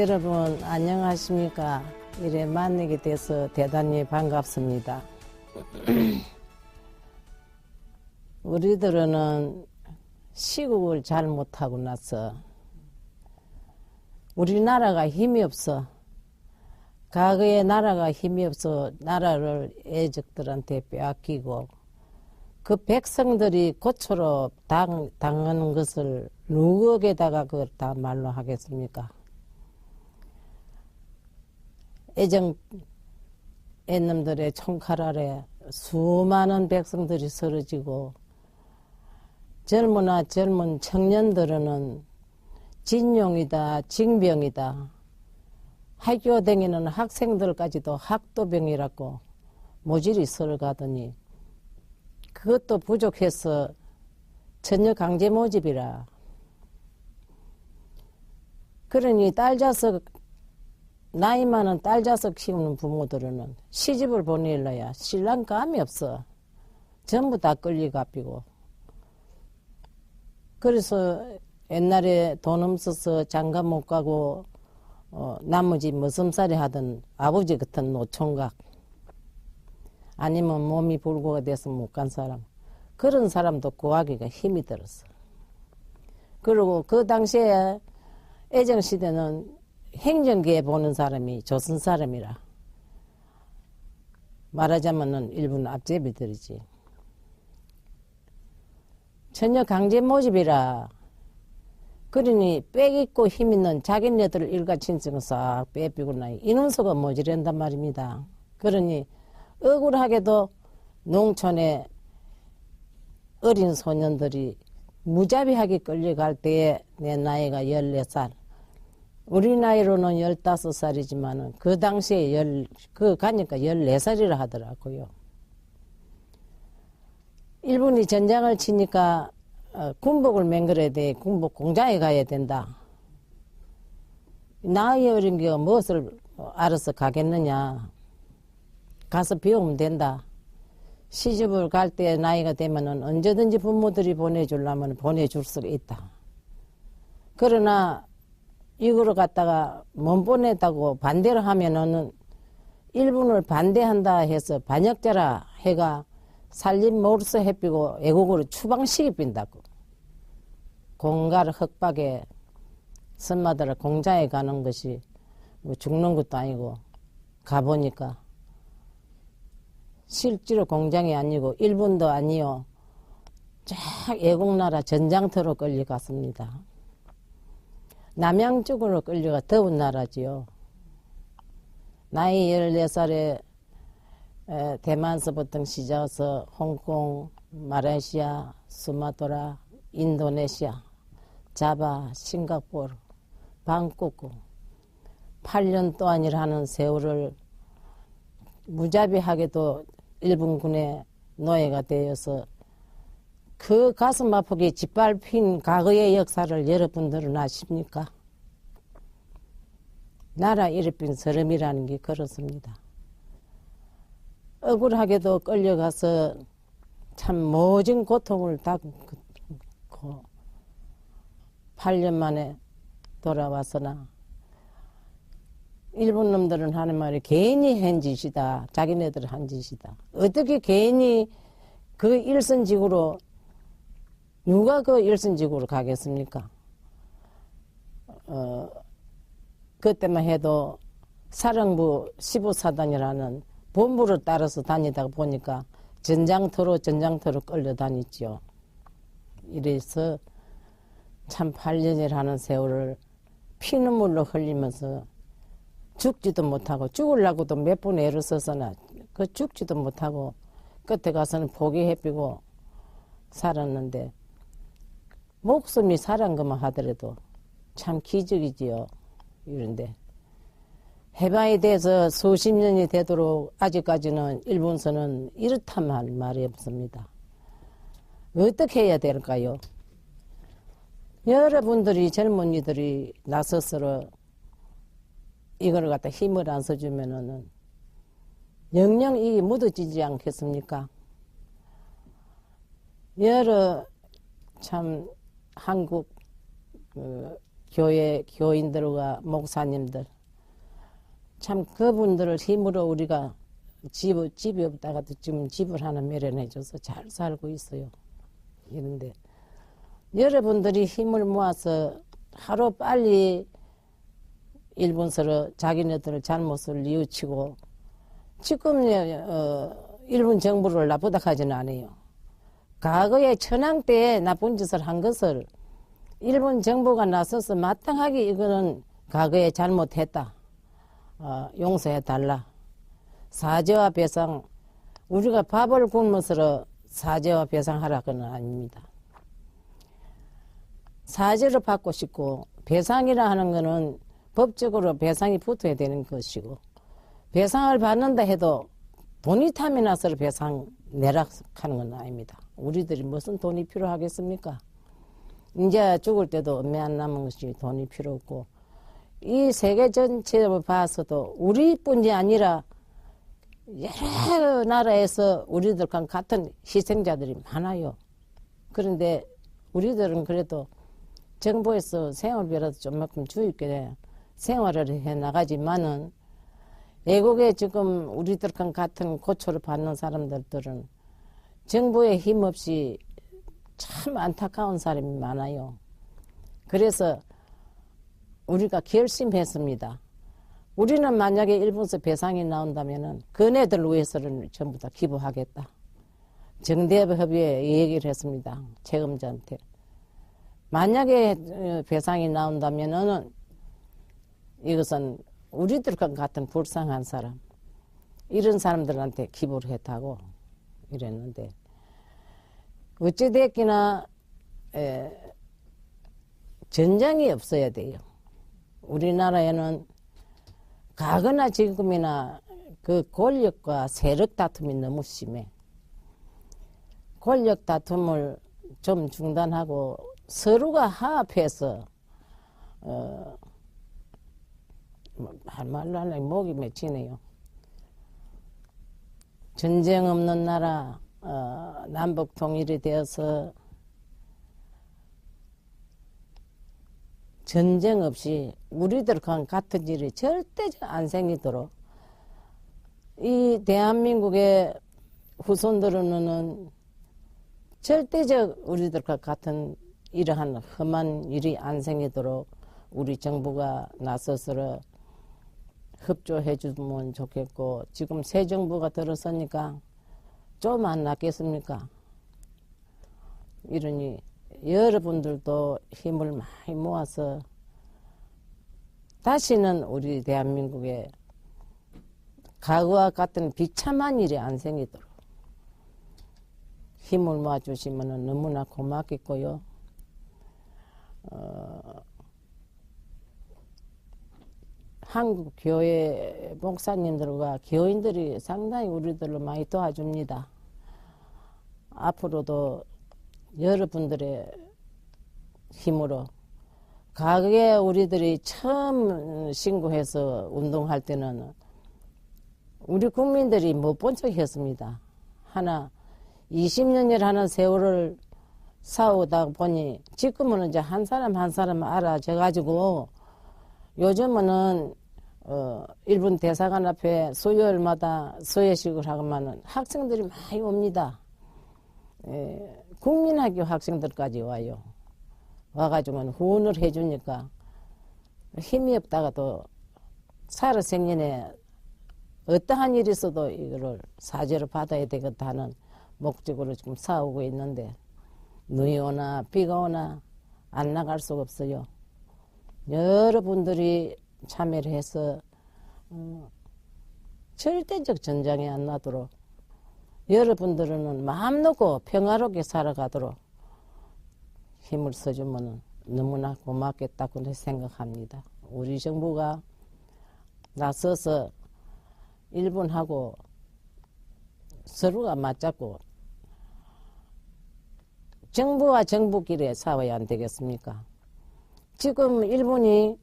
여러분 안녕하십니까. 이래 만나게 돼서 대단히 반갑습니다. 우리들은 시국을 잘 못하고 나서 우리나라가 힘이 없어. 과거에 나라가 힘이 없어 나라를 애적들한테 빼앗기고 그 백성들이 고초로 당하는 것을 누구에다가 그걸 다 말로 하겠습니까? 애놈들의 총칼 아래 수많은 백성들이 쓰러지고 젊은 청년들은 진용이다, 징병이다. 학교 다니는 학생들까지도 학도병이라고 모질이 서러가더니 그것도 부족해서 전혀 강제 모집이라. 그러니 딸 자식, 나이 많은 딸 자식 키우는 부모들은 시집을 보내려야 신랑 감이 없어. 전부 다 끌리갑히고. 그래서 옛날에 돈 없어서 장가 못 가고 나머지 머슴살이 하던 아버지 같은 노총각 아니면 몸이 불구가 돼서 못 간 사람 그런 사람도 구하기가 힘이 들었어. 그리고 그 당시에 애정시대는 행정기에 보는 사람이 조선 사람이라 말하자면은 일본 앞제비들이지. 전혀 강제 모집이라. 그러니 빽 있고 힘 있는 자기네들 일가친척은 싹 빼빼고 나니 인원수가 모자란단 말입니다. 그러니 억울하게도 농촌에 어린 소년들이 무자비하게 끌려갈 때에 내 나이가 14살. 우리 나이로는 15살이지만 그 당시에 가니까 14살이라 하더라고요. 일본이 전장을 치니까 군복을 맹글어야 돼. 군복 공장에 가야 된다. 나이 어린 게 무엇을 알아서 가겠느냐. 가서 배우면 된다. 시집을 갈 때 나이가 되면은 언제든지 부모들이 보내주려면 보내줄 수가 있다. 그러나 이거를 갖다가 못 보냈다고 반대를 하면은 일본을 반대한다 해서 반역자라 해가 살림 몰수 해피고 애국으로 추방시켜빈다고. 공가를 흑박에 선마들을 공장에 가는 것이 뭐 죽는 것도 아니고 가보니까 실제로 공장이 아니고 일본도 아니요. 쫙 애국나라 전장터로 끌려갔습니다. 남양 쪽으로 끌려가 더운 나라지요. 나이 14살에 대만서부터 시작해서 홍콩, 말레이시아, 수마트라, 인도네시아, 자바, 싱가포르, 방콕 8년 동안이라는 세월을 무자비하게도 일본군의 노예가 되어서 그 가슴 아프게 짓밟힌 과거의 역사를 여러분들은 아십니까? 나라 일으킨 사람이라는 게 그렇습니다. 억울하게도 끌려가서 참 모진 고통을 당고 8년 만에 돌아와서나 일본 놈들은 하는 말이 괜히 한 짓이다. 자기네들 한 짓이다. 어떻게 괜히 그 일선지구로 누가 그 일선지구로 가겠습니까? 그때만 해도 사령부 15사단이라는 본부를 따라서 다니다가 보니까 전장터로 끌려다녔죠. 이래서 참 8년이라는 세월을 피눈물로 흘리면서 죽지도 못하고 죽으려고도 몇 번 애를 써서나 그 죽지도 못하고 끝에 가서는 포기해피고 살았는데 목숨이 살은 것만 하더라도 참 기적이지요. 이런데 해방이 돼서 수십 년이 되도록 아직까지는 일본서는 이렇다만 말이 없습니다. 어떻게 해야 될까요? 여러분들이 젊은이들이 나서서 이걸 갖다 힘을 안 써주면은 영영 이게 묻어지지 않겠습니까? 여러 참 한국 교회 교인들과 목사님들 참 그분들을 힘으로 우리가 집이 없다가도 지금 집을 하나 마련해줘서 잘 살고 있어요. 이런데 여러분들이 힘을 모아서 하루 빨리 일본서로 자기네들 잘못을 뉘우치고 지금 일본 정부를 나쁘다 하지는 않아요. 과거에 천황 때에 나쁜 짓을 한 것을 일본 정부가 나서서 마땅하게 이거는 과거에 잘못했다. 용서해달라. 사죄와 배상, 우리가 밥을 굶어서 사죄와 배상하라고는 아닙니다. 사죄를 받고 싶고 배상이라 하는 것은 법적으로 배상이 붙어야 되는 것이고 배상을 받는다 해도 돈이 탐이 나서 배상 내라 하는 건 아닙니다. 우리들이 무슨 돈이 필요하겠습니까? 이제 죽을 때도 얼마 안 남은 것이 돈이 필요 없고 이 세계 전체를 봐서도 우리뿐이 아니라 여러 나라에서 우리들과 같은 희생자들이 많아요. 그런데 우리들은 그래도 정부에서 생활비라도 좀만큼 주입게 생활을 해 나가지만은 외국에 지금 우리들과 같은 고초를 받는 사람들은 정부의 힘 없이 참 안타까운 사람이 많아요. 그래서 우리가 결심했습니다. 우리는 만약에 일본에서 배상이 나온다면은 그네들 위해서는 전부 다 기부하겠다. 정대협 협의회에 얘기를 했습니다. 책임자한테. 만약에 배상이 나온다면은 이것은 우리들과 같은 불쌍한 사람, 이런 사람들한테 기부를 했다고 이랬는데 어찌됐기나 전쟁이 없어야 돼요. 우리나라에는 과거나 지금이나 그 권력과 세력 다툼이 너무 심해. 권력 다툼을 좀 중단하고 서로가 화합해서 할 말로 하려니 목이 맺히네요. 전쟁 없는 나라 남북 통일이 되어서 전쟁 없이 우리들과 같은 일이 절대 안 생기도록 이 대한민국의 후손들은 절대적 우리들과 같은 이러한 험한 일이 안 생기도록 우리 정부가 나서서 협조해 주면 좋겠고 지금 새 정부가 들어서니까 좀 안 낫겠습니까? 이러니 여러분들도 힘을 많이 모아서 다시는 우리 대한민국에 과거와 같은 비참한 일이 안 생기도록 힘을 모아주시면 너무나 고맙겠고요. 한국 교회 목사님들과 교인들이 상당히 우리들을 많이 도와줍니다. 앞으로도 여러분들의 힘으로 과거에 우리들이 처음 신고해서 운동할 때는 우리 국민들이 못 본 척했습니다. 하나 20년을 하는 세월을 싸우다 보니 지금은 이제 한 사람 한 사람 알아져가지고 요즘은 일본 대사관 앞에 수요일마다 수여식을 하고만은 학생들이 많이 옵니다. 국민학교 학생들까지 와요. 와가지고는 후원을 해주니까 힘이 없다가도 살아생전에 어떠한 일이 있어도 이거를 사죄를 받아야 되겠다 하는 목적으로 지금 싸우고 있는데 눈이 오나 비가 오나 안 나갈 수가 없어요. 여러분들이 참여를 해서 절대적 전쟁이 안 나도록 여러분들은 마음 놓고 평화롭게 살아가도록 힘을 써주면 너무나 고맙겠다고 생각합니다. 우리 정부가 나서서 일본하고 서로가 맞잡고 정부와 정부끼리 싸워야 안 되겠습니까? 지금 일본이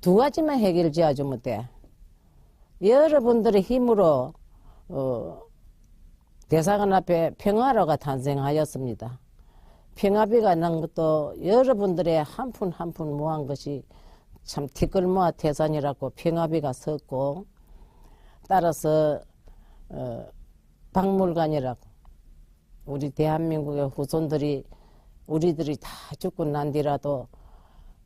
두 가지만 해결 지어주면 돼. 여러분들의 힘으로 대사관 앞에 평화로가 탄생하였습니다. 평화비가 난 것도 여러분들의 한 푼 한 푼 모은 것이 참 티끌모아 태산이라고 평화비가 섰고, 따라서 박물관이라고 우리 대한민국의 후손들이 우리들이 다 죽고 난 뒤라도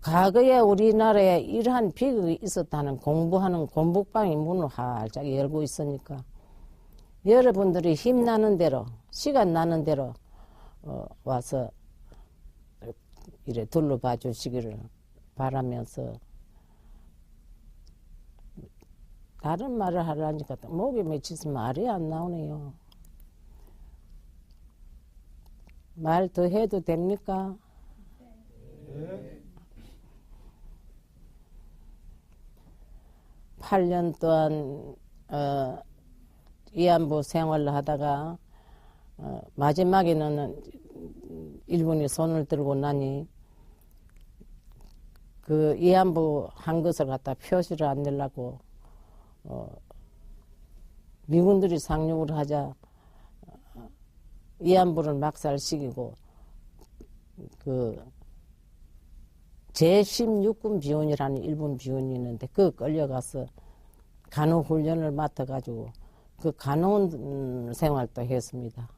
과거에 우리나라에 이러한 비극이 있었다는 공부하는 공부방이 문을 활짝 열고 있으니까 여러분들이 힘나는 대로 시간 나는 대로 와서 이래 둘러봐 주시기를 바라면서, 다른 말을 하려니까 목이 맺혀서 말이 안 나오네요. 말 더 해도 됩니까? 네. 8년 동안 위안부 생활을 하다가 마지막에는 일본이 손을 들고 나니 그 위안부 한 것을 갖다 표시를 안 내려고 미군들이 상륙을 하자 위안부를 막살시키고 그 제16군 비원이라는 일본 비원이 있는데 그 끌려가서 간호훈련을 맡아가지고 그 간호원 생활도 했습니다.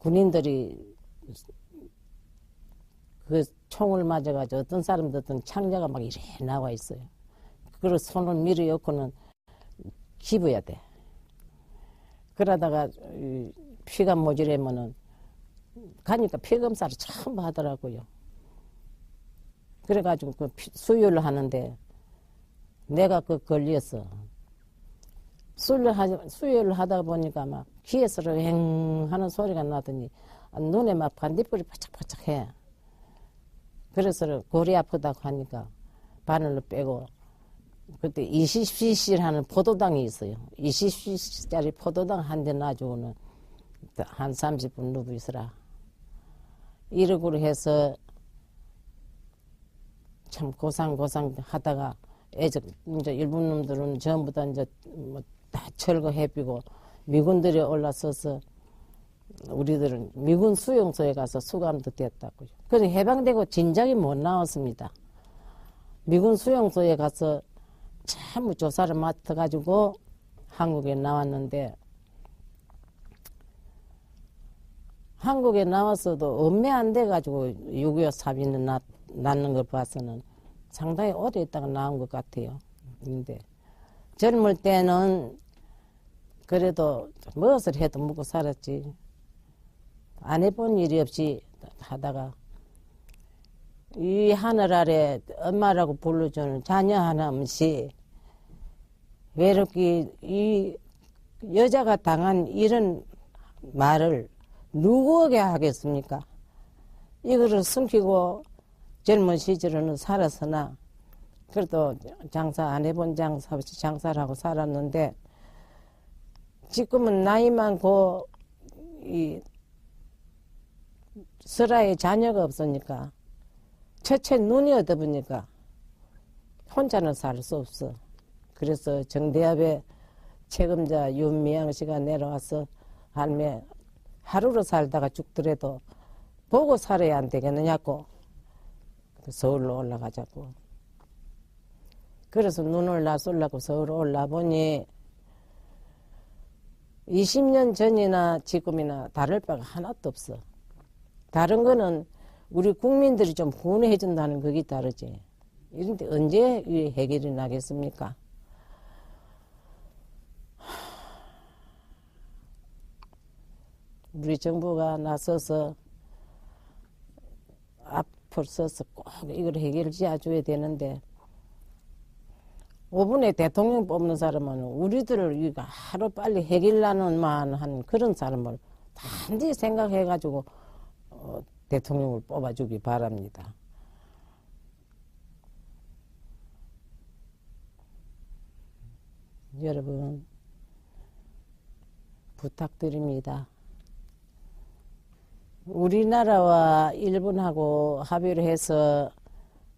군인들이 그 총을 맞아가지고 어떤 사람들은 창자가 막 이래 나와 있어요. 그걸 손을 밀어넣고는 집어야 돼. 그러다가 피가 모자라면은 가니까 피 검사를 처음 하더라고요. 그래가지고 그 수유를 하는데 내가 그 걸렸어. 수유를 하다 보니까 막 귀에서 휑 하는 소리가 나더니 눈에 막 반딧불이 바짝바짝해. 그래서 골이 아프다고 하니까 바늘로 빼고, 그때 20cc라는 포도당이 있어요. 20cc짜리 포도당 한 대 놔주고는 한 30분 누워 있으라. 이러고 해서 참 고상 하다가 이제 일본 놈들은 전부 다 이제 뭐 다 철거해비고 미군들이 올라서서 우리들은 미군 수용소에 가서 수감도 됐다고요. 그래서 해방되고 진작에 못 나왔습니다. 미군 수용소에 가서 참 조사를 맡아가지고 한국에 나왔는데, 한국에 나왔어도 엄매 안 돼가지고 6.25 사비는 낳는 걸 봐서는 상당히 오래 있다가 나온 것 같아요. 근데 젊을 때는 그래도 무엇을 해도 먹고 살았지. 안 해본 일이 없이 하다가 이 하늘 아래 엄마라고 불러주는 자녀 하나 없이 외롭게 이 여자가 당한 이런 말을 누구에게 하겠습니까? 이거를 숨기고 젊은 시절에는 살았으나 그래도 장사 안 해본 장사 없이 장사를 하고 살았는데, 지금은 나이 많고 이 설아에 자녀가 없으니까 첫째 눈이 어두우니까 혼자는 살 수 없어. 그래서 정대합의 책임자 윤미향 씨가 내려와서 할매 하루로 살다가 죽더라도 보고 살아야 안 되겠느냐고 서울로 올라가자고. 그래서 눈을 놔쏠라고 서울 올라보니 20년 전이나 지금이나 다를 바가 하나도 없어. 다른 거는 우리 국민들이 좀 구원해 준다는 그게 다르지. 이런데 언제 해결이 나겠습니까? 우리 정부가 나서서 앞을 서서 꼭 이걸 해결을 지어줘야 되는데, 5분에 대통령 뽑는 사람은 우리들을 하루 빨리 해결하는 만한 그런 사람을 단지 생각해가지고 대통령을 뽑아주기 바랍니다. 여러분 부탁드립니다. 우리나라와 일본하고 합의를 해서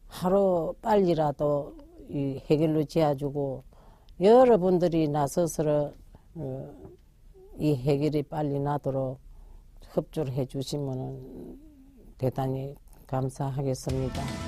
하루 빨리라도 이 해결로 지어주고 여러분들이 나서서 이 해결이 빨리 나도록 협조를 해주시면 대단히 감사하겠습니다.